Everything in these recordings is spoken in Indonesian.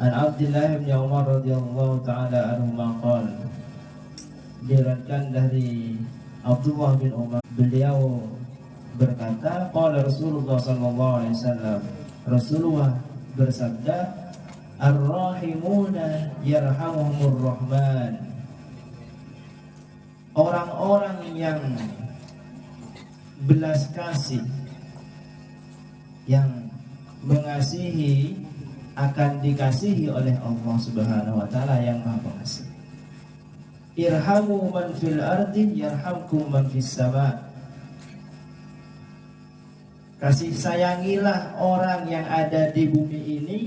An Abdullah bin Umar radhiyallahu taala anhu maqal, diriwayatkan dari Abdullah bin Umar, beliau berkata, qala Rasulullah sallallahu alaihi wasallam, Rasulullah bersabda, ar-rahimuna yarhamuhumur rahman. Orang-orang yang belas kasih, yang mengasihi, akan dikasihi oleh Allah Subhanahu wa taala yang Maha Pengasih. Irhamu man fil ardi yarhamkum man fis sama. Kasih sayangilah orang yang ada di bumi ini,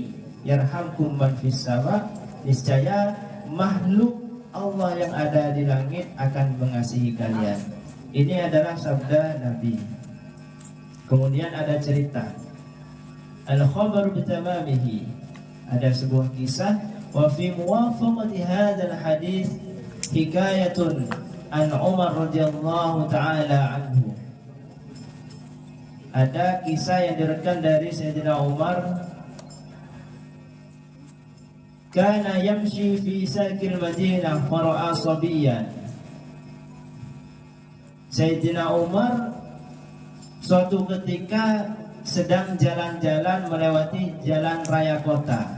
yarhamkum man fis sama, niscaya makhluk Allah yang ada di langit akan mengasihi kalian. Ini adalah sabda Nabi. Kemudian ada cerita al-khabar bitamamihi, ada sebuah kisah, wa fi muwafaqati hadzal hadis hikayatun an Umar radhiyallahu taala anhu. Ada kisah yang direkam dari Sayyidina Umar, kana yamshi fi sakil Madinah fara'a sabiyan. Sayyidina Umar suatu ketika sedang jalan-jalan melewati jalan raya kota.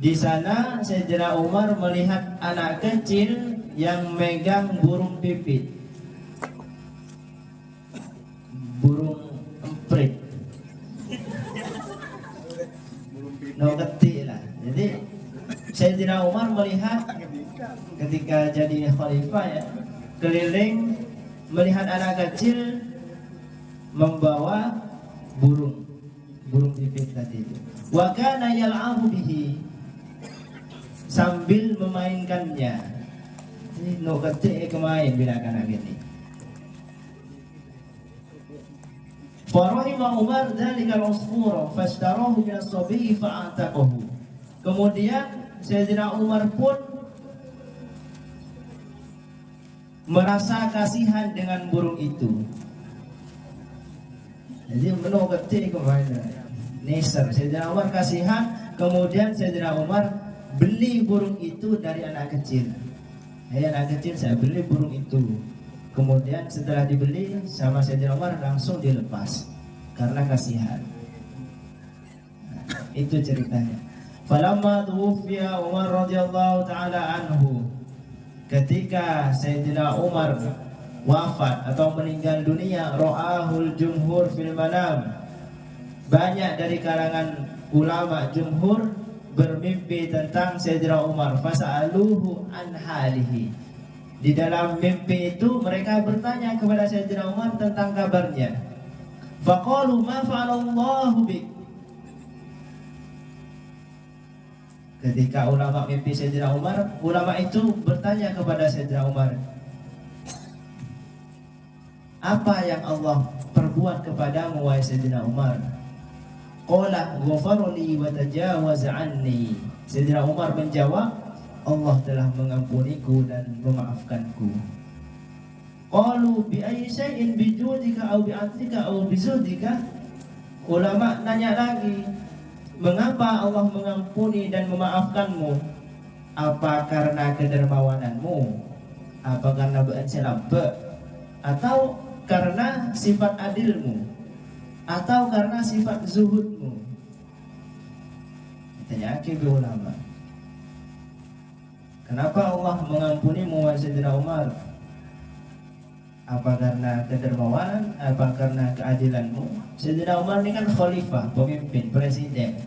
Di sana Sayyidina Umar melihat anak kecil yang megang burung pipit, burung emprit, no ketik lah. Jadi Sayyidina Umar melihat ketika jadi khalifah ya, keliling melihat anak kecil membawa burung pipit tadi itu. Wa kana yal'abu bihi, sambil memainkannya. Ini no ketik kemain bila kana gini. Farahima Umar dzalika al-usfura fashtarahu min as-sabi fa'ataqahu. Kemudian Sayyidina Umar pun merasa kasihan dengan burung itu. Jadi menurut ketik kemana? Neser. Sayyidina Umar kasihan, kemudian Sayyidina Umar beli burung itu dari anak kecil. Anak kecil, saya beli burung itu. Kemudian setelah dibeli sama Sayyidina Umar langsung dilepas karena kasihan. Itu ceritanya. Falamma tuwfiya Umar radhiyallahu taala anhu. Ketika Sayyidina Umar wafat atau meninggal dunia, ra'ahul jumhur fil manam. Banyak dari kalangan ulama jumhur bermimpi tentang Sayyidina Umar. Fasa'aluhu an halihi. Di dalam mimpi itu mereka bertanya kepada Sayyidina Umar tentang kabarnya. Faqalu ma fa'alallahu bik. Ketika ulama mimpi Sayyidina Umar, ulama itu bertanya kepada Sayyidina Umar, apa yang Allah perbuat kepadamu wahai Sayyidina Umar? Qala ghafarli wa tajawaza anni. Sayyidina Umar menjawab, Allah telah mengampuniku dan memaafkanku. Qalu bi ayyi syai'in bi judika aw bi atika aw bi zuhdika. Ulama nanya lagi, mengapa Allah mengampuni dan memaafkanmu? Apa karena kedermawananmu? Apa karena be'anselabbe? Atau karena sifat adilmu, atau karena sifat zuhudmu? Tanya ke ulama, kenapa Allah mengampunimu wahai Sayyidina Umar? Apa karena kedermawanan? Apa karena keadilanmu? Sayyidina Umar ini kan khalifah, pemimpin, presiden.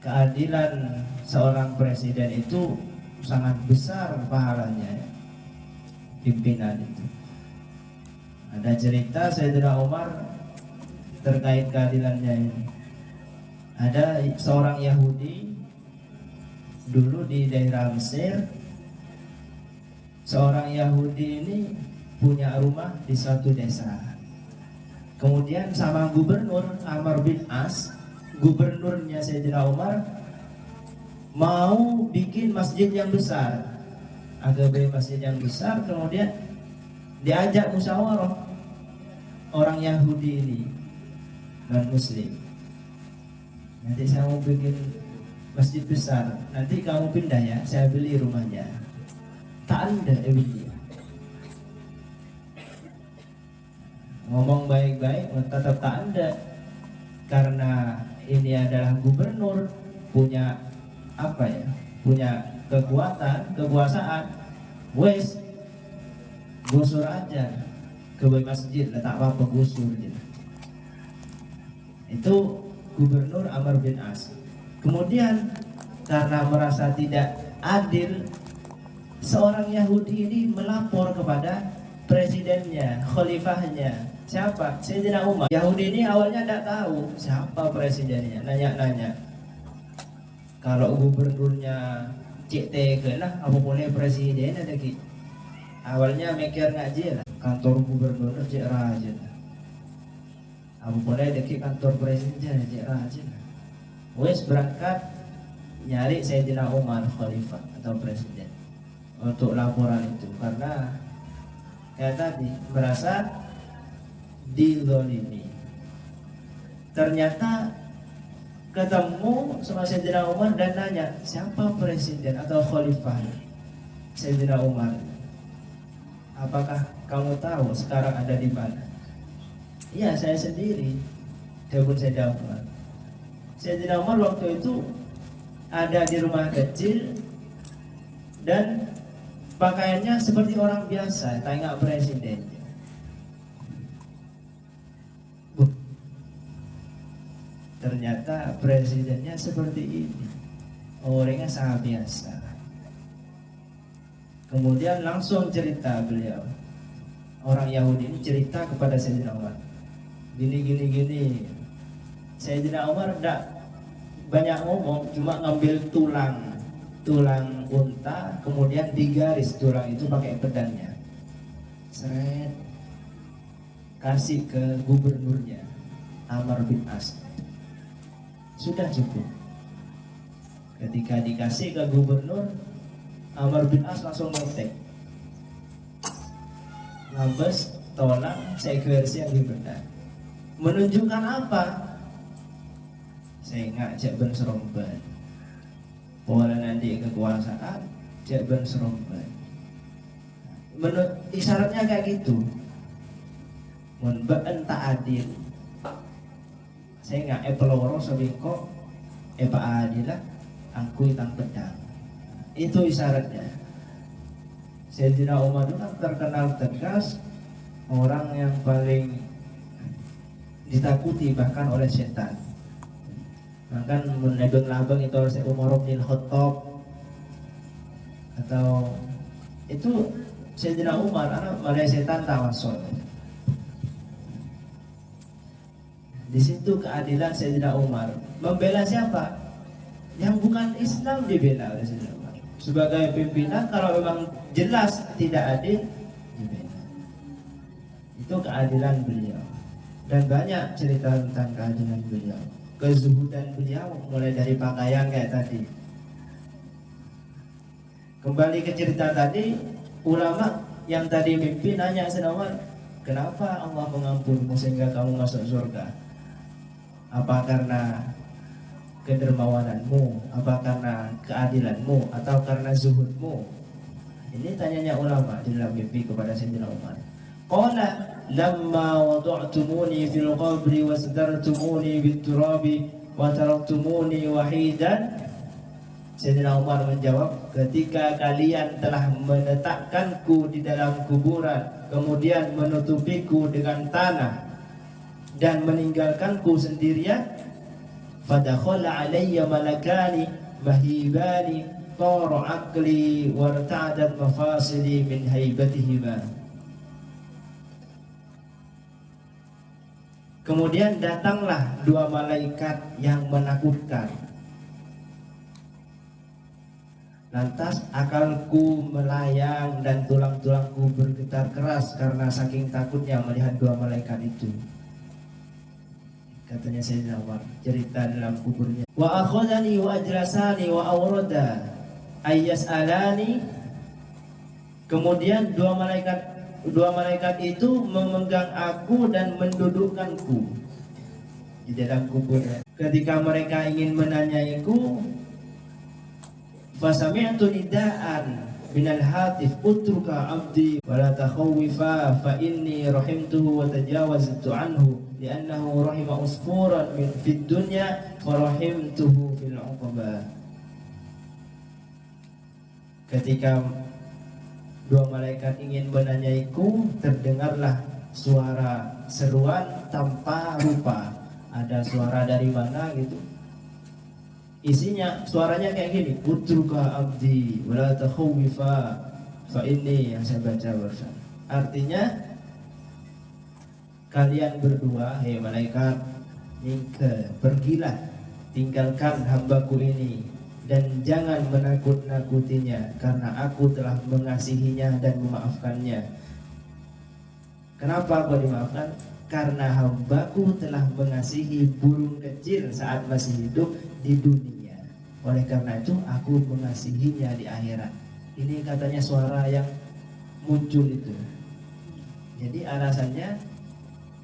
Keadilan seorang presiden itu sangat besar pahalanya ya. Pimpinan itu. Ada cerita Sayyidina Umar terkait keadilannya ini. Ada seorang Yahudi dulu di daerah Mesir. Seorang Yahudi ini punya rumah di suatu desa. Kemudian sama gubernur Amr bin As, gubernurnya Sayyidina Umar, mau bikin masjid yang besar. Agak masjid yang besar, kemudian diajak musyawarah orang Yahudi ini, non Muslim. nanti saya mau bikin masjid besar, nanti kamu pindah ya, saya beli rumahnya. Tak ada beliau. Ngomong baik-baik tetap tak ada, karena ini adalah gubernur, punya apa ya, punya kekuatan, kekuasaan. Wes gusur aja ke masjid, tak apa-apa gusur gitu. Itu Gubernur Amr bin As. Kemudian karena merasa tidak adil, seorang Yahudi ini melapor kepada presidennya, khalifahnya. Siapa? Sayyidina Umar. Yahudi ini awalnya tidak tahu siapa presidennya. Nanya-nanya. Kalau gubernurnya cek tega lah, apa boleh presiden ada ki? Awalnya mikir ngaji lah. Kantor gubernur cek raja. Apa boleh ada ki kantor presiden cek raja. Wes berangkat nyari Sayyidina Umar khalifah atau presiden untuk laporan itu, karena kayak tadi merasa dizalimi. Ternyata ketemu sama Sayyidina Umar dan nanya, siapa presiden atau khalifah? Sayyidina Umar, apakah kamu tahu sekarang ada di mana? Iya, saya sendiri. Dia pun saya jawab. Sayyidina Umar waktu itu ada di rumah kecil dan pakaiannya seperti orang biasa, tanya presiden. Ternyata presidennya seperti ini, orangnya sangat biasa. Kemudian langsung cerita beliau, orang Yahudi ini cerita kepada Sayyidina Umar, gini. Sayyidina Umar tidak banyak ngomong, cuma ngambil tulang unta, kemudian digaris tulang itu pakai pedangnya, seret, kasih ke gubernurnya Amr bin As. Sudah cukup. Ketika dikasih ke gubernur, Amr bin As langsung ngetek, ngabes tolak sekuensi yang diberikan. Menunjukkan apa? Saya ngajak ben seromban. Pola nanti kekuasaan, cek ben seromban. Isyaratnya kayak gitu. Mun ben tak adil. Saya nggak peloro sebingko, pak adil lah, angku itang pedang. Itu isyaratnya. Sayyidina Umar itu kan terkenal tegas, orang yang paling ditakuti bahkan oleh setan. Bahkan menedun labang itu oleh Umar bin Khattab, atau itu Sayyidina Umar anak oleh setan tawasul. Di situ keadilan Sayyidina Umar. Membela siapa? Yang bukan Islam dibela oleh Sayyidina Umar. Sebagai pimpinan, kalau memang jelas tidak adil, dibela. Itu keadilan beliau. Dan banyak cerita tentang keadilan beliau, kezuhudan beliau, mulai dari pakaian kayak tadi. Kembali ke cerita tadi, ulama yang tadi mimpi nanya Sayyidina Umar, kenapa Allah mengampunmu sehingga kamu masuk surga? Apa karena kedermawananmu, apa karena keadilanmu, atau karena zuhudmu? Ini tanyanya ulama di dalam mimpi kepada Sayyidina Umar. Qala lamma wada'tumuni fil qabri wasdartumuni bit turabi wa taraktumuni wahidan. Sayyidina Umar menjawab, ketika kalian telah meletakkanku di dalam kuburan, kemudian menutupiku dengan tanah dan meninggalkanku sendirian, fadakhala alayya malakani mahibani tara aqli warta'adat mafasili min haibatihima. Kemudian datanglah dua malaikat yang menakutkan. Lantas akalku melayang dan tulang-tulangku bergetar keras karena saking takutnya melihat dua malaikat itu. Katanya Sayyidina Umar, cerita dalam kuburnya. Wa akhadhani wa ajlasani wa awrada ayyas'alani. Kemudian dua malaikat itu memegang aku dan mendudukkanku. di dalam kuburnya. Ketika mereka ingin menanyaiku, fasami'tu nidaan minal hatif utruka abdi wala takhawifa fa inni rahimtuhu wa tajawaztu anhu li'annahu rahima usfuran min fid dunya fa rahimtuhu fil 'uqba. Ketika dua malaikat ingin menanyaiku, terdengarlah suara seruan tanpa rupa. Ada suara dari mana gitu, isinya suaranya kayak gini, utruka abdi wala takhawifa fa inni, yang saya baca barusan. Artinya, kalian berdua, hei malaikat, pergilah, tinggalkan hambaku ini dan jangan menakut-nakutinya, karena aku telah mengasihinya dan memaafkannya. Kenapa aku dimaafkan? Karena hambaku telah mengasihi burung kecil saat masih hidup di dunia. Oleh karena itu aku mengasihinya di akhirat. Ini katanya suara yang muncul itu. Jadi alasannya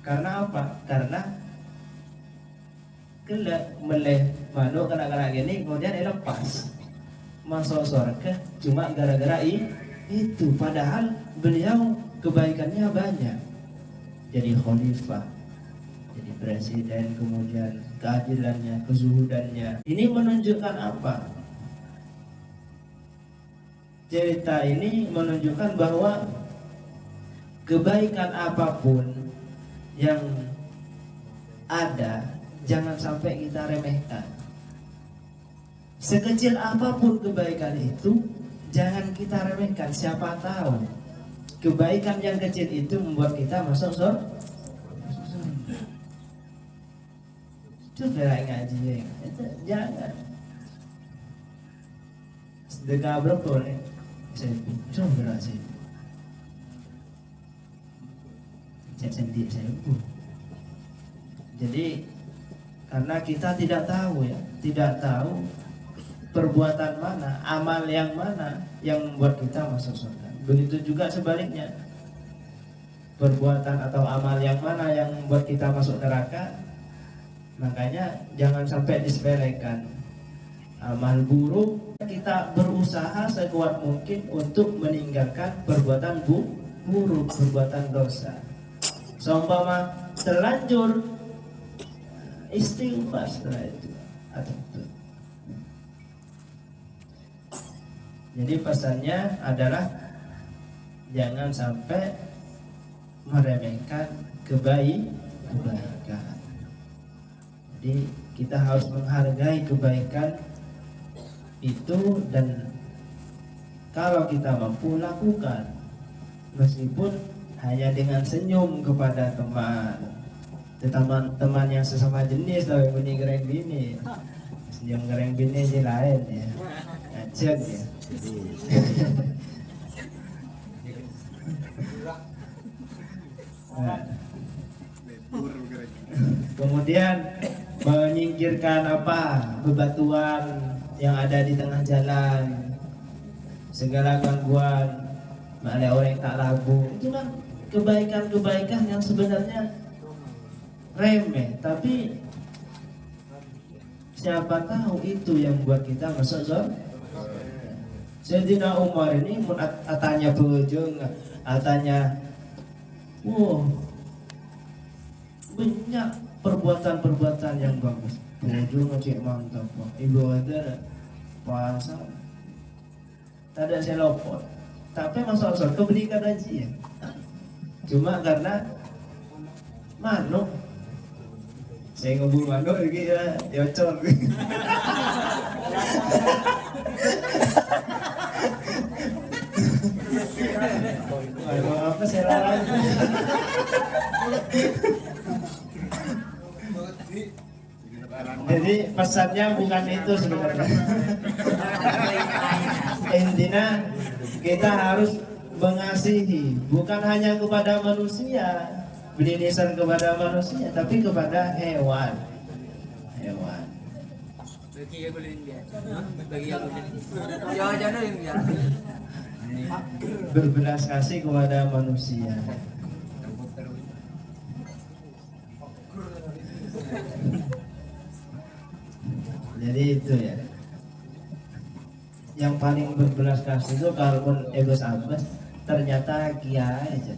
karena apa? Karena kelak meleh manuk kena gini, kemudian dia lepas masuk surga cuma gara-gara itu. Padahal beliau kebaikannya banyak. Jadi khalifah, jadi presiden, kemudian keadilannya, kezuhudannya. Ini menunjukkan apa? Cerita ini menunjukkan bahwa kebaikan apapun yang ada, jangan sampai kita remehkan. Sekecil apapun kebaikan itu, jangan kita remehkan. Siapa tahu kebaikan yang kecil itu membuat kita masuk surga. Coba ngaji ya, jangan. Sedekah berapa nih? Saya coba sih. Sendiri saya pun. Jadi karena kita tidak tahu ya, tidak tahu perbuatan mana, amal yang mana yang membuat kita masuk surga. Begitu juga sebaliknya, perbuatan atau amal yang mana yang membuat kita masuk neraka. Makanya jangan sampai disepelekan. Amal buruk, kita berusaha sekuat mungkin untuk meninggalkan perbuatan buruk, perbuatan dosa. Seumpama terlanjur, istighfar setelah itu. Jadi pesannya adalah jangan sampai meremehkan kebaikan. Jadi kita harus menghargai kebaikan itu, dan kalau kita mampu lakukan, meskipun hanya dengan senyum kepada teman yang sesama jenis, tapi bunyi gereng bini, senyum gereng bini aja lain ya, ngajak ya. Nah, kemudian menyingkirkan bebatuan yang ada di tengah jalan, segala gangguan, oleh orang tak labu. Itu kan kebaikan-kebaikan yang sebenarnya remeh, tapi siapa tahu itu yang buat kita masuk surga. Sayyidina Umar ini atanya berujung, atanya banyak perbuatan-perbuatan yang bagus. Berujung ngecek mantap, ibu ada puasa, tak ada saya lopot. Tapi masuk surga berikan haji ya. Cuma karena manuk, saya ngubur manuk lagi ya, yocor. Apa saya larang? Jadi pesannya bukan itu sebenarnya. Intinya kita harus mengasihi, bukan hanya kepada manusia, beri nisan kepada manusia, tapi kepada hewan. Berbelas kasih kepada manusia. Jadi itu ya. Yang paling berbelas kasih itu kalaupun Ebos Abbas ternyata kiai aja.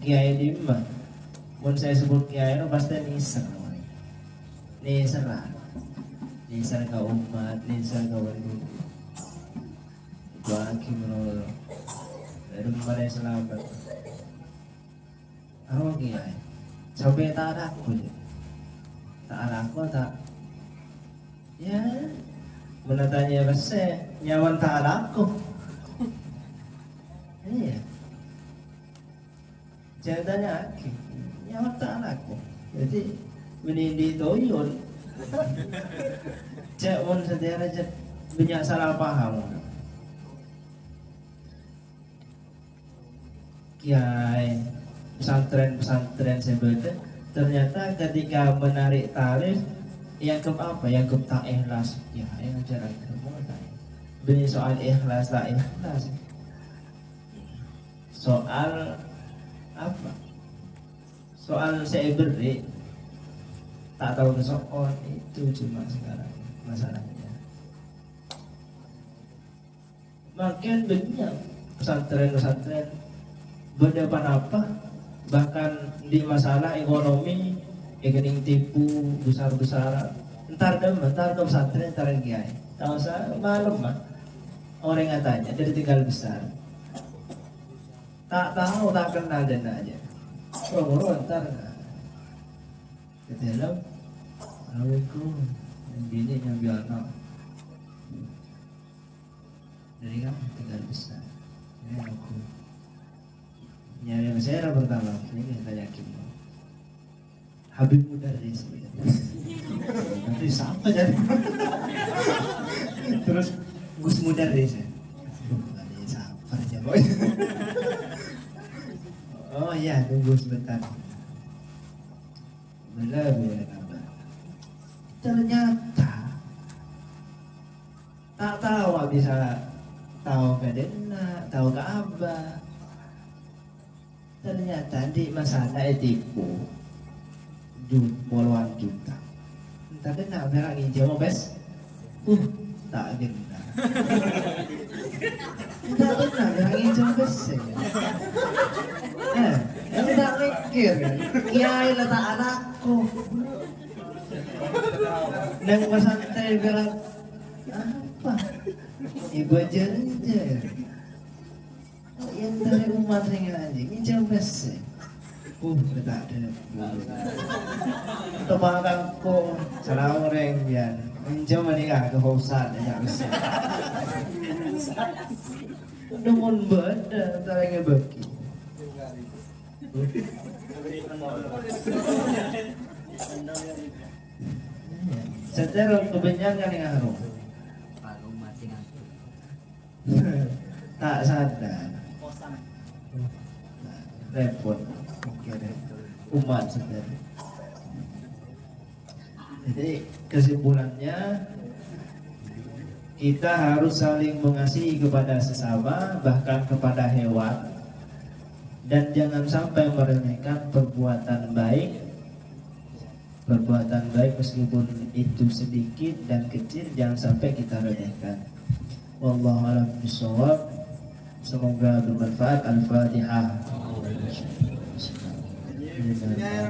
Kiai di mana? Mun saya sebut kiai itu pasti niser. Niser lah. Niser ke umat, niser ke wali. Bagi menurut dari mana selamat. Aku kiai. Sampai tak aku ya. Tak aku tak. Ya. Menatanya besar, nyaman tak aku. Iya. Jangan tanya aku, nyaman tak aku. Jadi menindi toyol. Cek on setia aja banyak salah paham. Kiai pesantren sebetulnya ternyata ketika menarik tarif yang ke apa? Yang ke tak ikhlas. Ya, yang ajaran kamu tak. Bini soal ikhlas tak ikhlas. Soal apa? Soal saya beri tak tahu kesokan itu cuma sekarang masalahnya. Makin banyak pesantren berdepan apa? Bahkan di masalah ekonomi rekening tipu besar-besaran. Ntar ke pesantren, ntar kiai. Tahu saya malam mah orang katanya jadi tinggal besar. Tak tahu tak kenal dan aja. Orang ntar ke dalam. Assalamualaikum. Yang bini yang biasa. Dari kamu tinggal besar. Ini aku. Nyari yang saya pertama ini saya yakin. Habib Mudarris nanti siapa jadi terus Gus Mudarris ya sabar aja boy. Oh iya tunggu sebentar benar ternyata tak tahu bisa tahu ke Dena tahu ke Abah ternyata di masalah tipu puluhan juta. Entah kena merah hijau bes. Tak kena. Entah kena merah hijau bes. Ini tak mikir. Kiai letak anakku. Dan pesantren bilang apa? Ibu jenjer. Yang dari umat ringan anjing hijau bes. Tak ada. Temanganku salah orang biar menjauh menikah ke Hausan ya bisa. Namun beda tarangnya bagi. Secara kebenyangan yang harum. Tak sadar. Repot. Umat saudara. Jadi kesimpulannya kita harus saling mengasihi kepada sesama bahkan kepada hewan dan jangan sampai meremehkan perbuatan baik meskipun itu sedikit dan kecil jangan sampai kita remehkan. Wallahu a'lam bishawab. Semoga bermanfaat. Al-Fatihah. Ya,